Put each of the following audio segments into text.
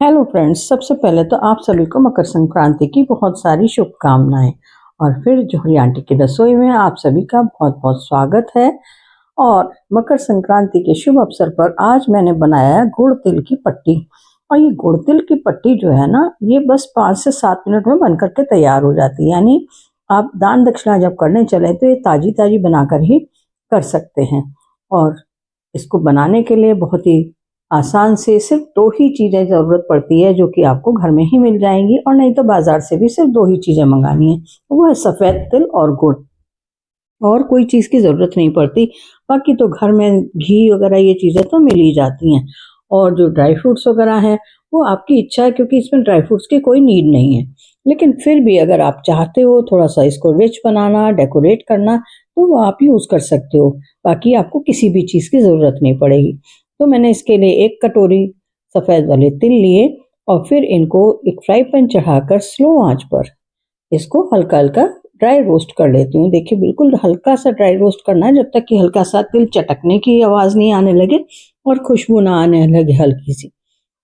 Hello friends, सबसे पहले तो आप सभी को मकर संक्रांति की बहुत सारी शुभकामनाएं। और फिर जौहरी आंटी की रसोई में आप सभी का बहुत बहुत स्वागत है। और मकर संक्रांति के शुभ अवसर पर आज मैंने बनाया है गुड़ तिल की पट्टी। और ये गुड़ तिल की पट्टी जो है ना, ये बस 5 से 7 मिनट में बन करके तैयार हो जाती है। यानी आप दान दक्षिणा जब करने चले तो ये ताजी ताजी बनाकर ही कर सकते हैं। और इसको बनाने के लिए बहुत ही आसान से सिर्फ 2 ही चीज़ें ज़रूरत पड़ती है, जो कि आपको घर में ही मिल जाएंगी, और नहीं तो बाजार से भी सिर्फ 2 ही चीज़ें मंगानी है। वो है सफ़ेद तिल और गुड़। और कोई चीज़ की ज़रूरत नहीं पड़ती। बाकी तो घर में घी वगैरह ये चीज़ें तो मिल ही जाती हैं। और जो ड्राई फ्रूट्स वगैरह हैं वो आपकी इच्छा है, क्योंकि इसमें ड्राई फ्रूट्स की कोई नीड नहीं है। लेकिन फिर भी अगर आप चाहते हो थोड़ा सा इसको रिच बनाना, डेकोरेट करना, तो वो आप यूज़ कर सकते हो। बाकी आपको किसी भी चीज़ की ज़रूरत नहीं पड़ेगी। तो मैंने इसके लिए 1 कटोरी सफ़ेद वाले तिल लिए और फिर इनको एक फ्राई पैन चढ़ाकर स्लो आंच पर इसको हल्का हल्का ड्राई रोस्ट कर लेती हूँ। देखिए, बिल्कुल हल्का सा ड्राई रोस्ट करना है, जब तक कि हल्का सा तिल चटकने की आवाज़ नहीं आने लगे और खुशबू ना आने लगे हल्की सी।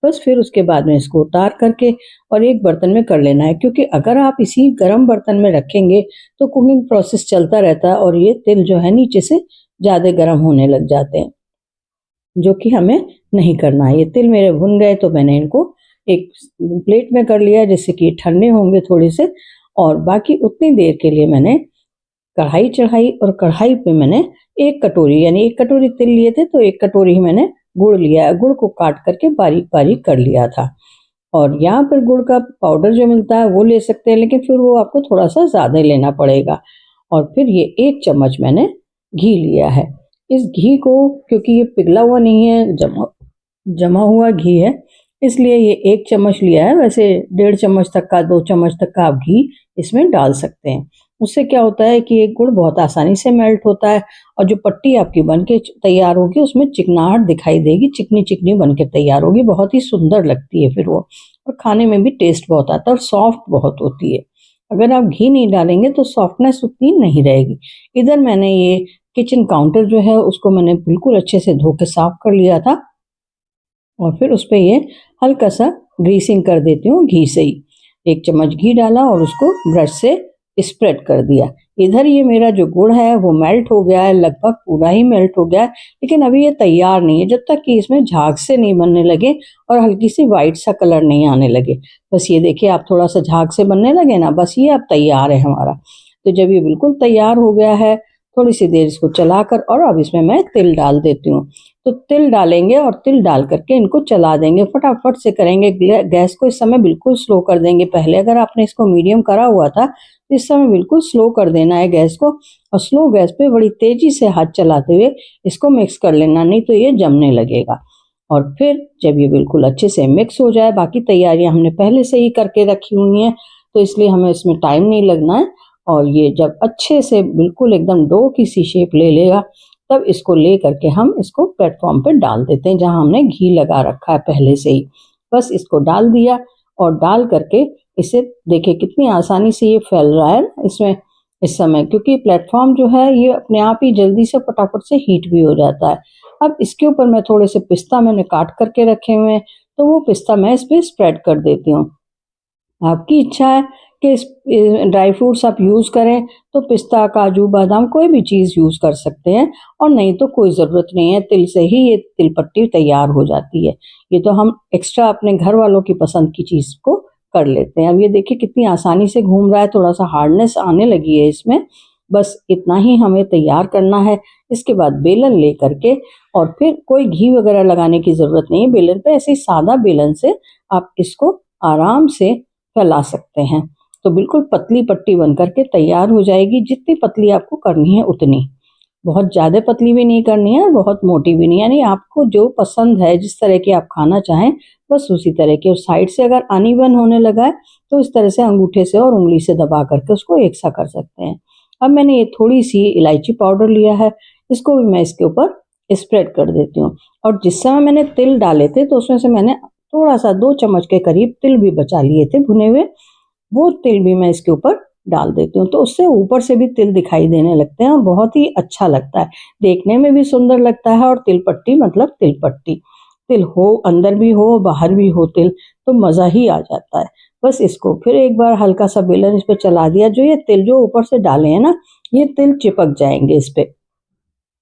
बस फिर उसके बाद में इसको उतार करके और एक बर्तन में कर लेना है, क्योंकि अगर आप इसी गर्म बर्तन में रखेंगे तो कुकिंग प्रोसेस चलता रहता है और ये तिल जो है नीचे से ज़्यादा गर्म होने लग जाते हैं, जो कि हमें नहीं करना है। ये तिल मेरे भुन गए तो मैंने इनको एक प्लेट में कर लिया, जिससे कि ठंडे होंगे थोड़े से। और बाकी उतनी देर के लिए मैंने कढ़ाई चढ़ाई और कढ़ाई पे मैंने 1 कटोरी, यानी 1 कटोरी तिल लिए थे तो 1 कटोरी ही मैंने गुड़ लिया है। गुड़ को काट करके बारीक बारीक कर लिया था। और यहाँ पर गुड़ का पाउडर जो मिलता है वो ले सकते हैं, लेकिन फिर वो आपको थोड़ा सा ज़्यादा लेना पड़ेगा। और फिर ये 1 चम्मच मैंने घी लिया है। इस घी को, क्योंकि ये पिघला हुआ नहीं है, जमा हुआ घी है, इसलिए ये 1 चम्मच लिया है। वैसे 1.5 चम्मच तक का, 2 चम्मच तक का आप घी इसमें डाल सकते हैं। उससे क्या होता है कि ये गुड़ बहुत आसानी से मेल्ट होता है और जो पट्टी आपकी बन के तैयार होगी उसमें चिकनाहट दिखाई देगी, चिकनी चिकनी बन के तैयार होगी, बहुत ही सुंदर लगती है फिर वो। और खाने में भी टेस्ट बहुत आता है और सॉफ्ट बहुत होती है। अगर आप घी नहीं डालेंगे तो सॉफ्टनेस उतनी नहीं रहेगी। इधर मैंने ये किचन काउंटर जो है उसको मैंने बिल्कुल अच्छे से धो के साफ कर लिया था और फिर उस पे ये हल्का सा ग्रीसिंग कर देती हूँ घी से ही। 1 चम्मच घी डाला और उसको ब्रश से स्प्रेड कर दिया। इधर ये मेरा जो गुड़ है वो मेल्ट हो गया है, लगभग पूरा ही मेल्ट हो गया है, लेकिन अभी ये तैयार नहीं है जब तक कि इसमें झाग से नहीं बनने लगे और हल्की सी वाइट सा कलर नहीं आने लगे। बस ये देखिए, आप थोड़ा सा झाग से बनने लगे ना, बस ये अब तैयार है हमारा। तो जब ये बिल्कुल तैयार हो गया है, थोड़ी सी देर इसको चलाकर और अब इसमें मैं तिल डाल देती हूँ। तो तिल डालेंगे और तिल डाल करके इनको चला देंगे, फटाफट से करेंगे। गैस को इस समय बिल्कुल स्लो कर देंगे। पहले अगर आपने इसको मीडियम करा हुआ था तो इस समय बिल्कुल स्लो कर देना है गैस को, और स्लो गैस पे बड़ी तेजी से हाथ चलाते हुए इसको मिक्स कर लेना, नहीं तो ये जमने लगेगा। और फिर जब ये बिल्कुल अच्छे से मिक्स हो जाए, बाकी तैयारियां हमने पहले से ही करके रखी हुई हैं तो इसलिए हमें इसमें टाइम नहीं लगना है। और ये जब अच्छे से बिल्कुल एकदम डो की सी शेप ले लेगा, तब इसको ले करके हम इसको प्लेटफॉर्म पे डाल देते हैं जहां हमने घी लगा रखा है पहले से ही। बस इसको डाल दिया और डाल करके इसे देखिए कितनी आसानी से ये फैल रहा है इसमें इस समय, क्योंकि प्लेटफॉर्म जो है ये अपने आप ही जल्दी से फटाफट से हीट भी हो जाता है। अब इसके ऊपर मैं थोड़े से पिस्ता मैंने काट करके रखे हुए हैं, तो वो पिस्ता मैं इस पर स्प्रेड कर देती हूँ। आपकी इच्छा है कि ड्राई फ्रूट्स आप यूज़ करें तो पिस्ता, काजू, बादाम कोई भी चीज़ यूज़ कर सकते हैं, और नहीं तो कोई ज़रूरत नहीं है, तिल से ही ये तिल पट्टी तैयार हो जाती है। ये तो हम एक्स्ट्रा अपने घर वालों की पसंद की चीज़ को कर लेते हैं। अब ये देखिए कितनी आसानी से घूम रहा है, थोड़ा सा हार्डनेस आने लगी है इसमें। बस इतना ही हमें तैयार करना है। इसके बाद बेलन ले करके, और फिर कोई घी वगैरह लगाने की ज़रूरत नहीं है बेलन पे, ऐसे ही सादा बेलन से आप इसको आराम से फैला सकते हैं। तो बिल्कुल पतली पट्टी बन करके तैयार हो जाएगी। जितनी पतली आपको करनी है उतनी, बहुत ज़्यादा पतली भी नहीं करनी है और बहुत मोटी भी नहीं, यानी आपको जो पसंद है, जिस तरह की आप खाना चाहें बस उसी तरह की। और साइड से अगर अनइवन होने लगा है तो इस तरह से अंगूठे से और उंगली से दबा करके उसको एक सा कर सकते हैं। अब मैंने ये थोड़ी सी इलायची पाउडर लिया है, इसको भी मैं इसके ऊपर स्प्रेड कर देती हूँ। और जिस समय मैंने तिल डाले थे तो उसमें से मैंने थोड़ा सा 2 चम्मच के करीब तिल भी बचा लिए थे भुने हुए, वो तिल भी मैं इसके ऊपर डाल देती हूँ। तो उससे ऊपर से भी तिल दिखाई देने लगते हैं और बहुत ही अच्छा लगता है, देखने में भी सुंदर लगता है। और तिल पट्टी मतलब तिल पट्टी, तिल हो अंदर भी हो बाहर भी हो तिल, तो मज़ा ही आ जाता है। बस इसको फिर एक बार हल्का सा बेलन इस पे चला दिया, जो ये तिल जो ऊपर से डाले हैं ना, ये तिल चिपक जाएंगे इस पे।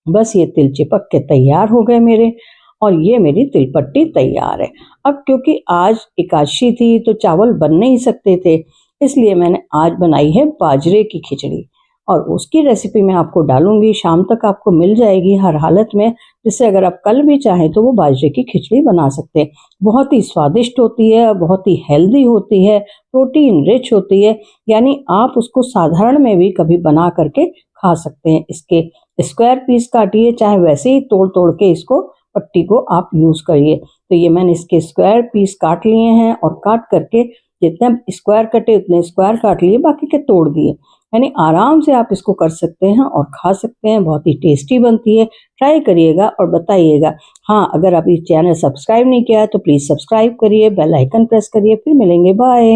बस ये तिल चिपक के तैयार हो गए मेरे, और ये मेरी तिलपट्टी तैयार है। अब क्योंकि आज एकादशी थी तो चावल बन नहीं सकते थे, इसलिए मैंने आज बनाई है बाजरे की खिचड़ी, और उसकी रेसिपी मैं आपको डालूंगी, शाम तक आपको मिल जाएगी हर हालत में, जिससे अगर आप कल भी चाहें तो वो बाजरे की खिचड़ी बना सकते हैं। बहुत ही स्वादिष्ट होती है, बहुत ही हेल्दी होती है, प्रोटीन रिच होती है, यानी आप उसको साधारण में भी कभी बना करके खा सकते हैं। इसके स्क्वायर पीस काटिए, चाहे वैसे ही तोड़ तोड़ के इसको पट्टी को आप यूज़ करिए। तो ये मैंने इसके स्क्वायर पीस काट लिए हैं, और काट करके जितने स्क्वायर कटे उतने स्क्वायर काट लिए, बाकी के तोड़ दिए। यानी आराम से आप इसको कर सकते हैं और खा सकते हैं, बहुत ही टेस्टी बनती है। ट्राई करिएगा और बताइएगा। हाँ, अगर आप ये चैनल सब्सक्राइब नहीं किया है तो प्लीज़ सब्सक्राइब करिए, बेल आइकन प्रेस करिए। फिर मिलेंगे, बाय।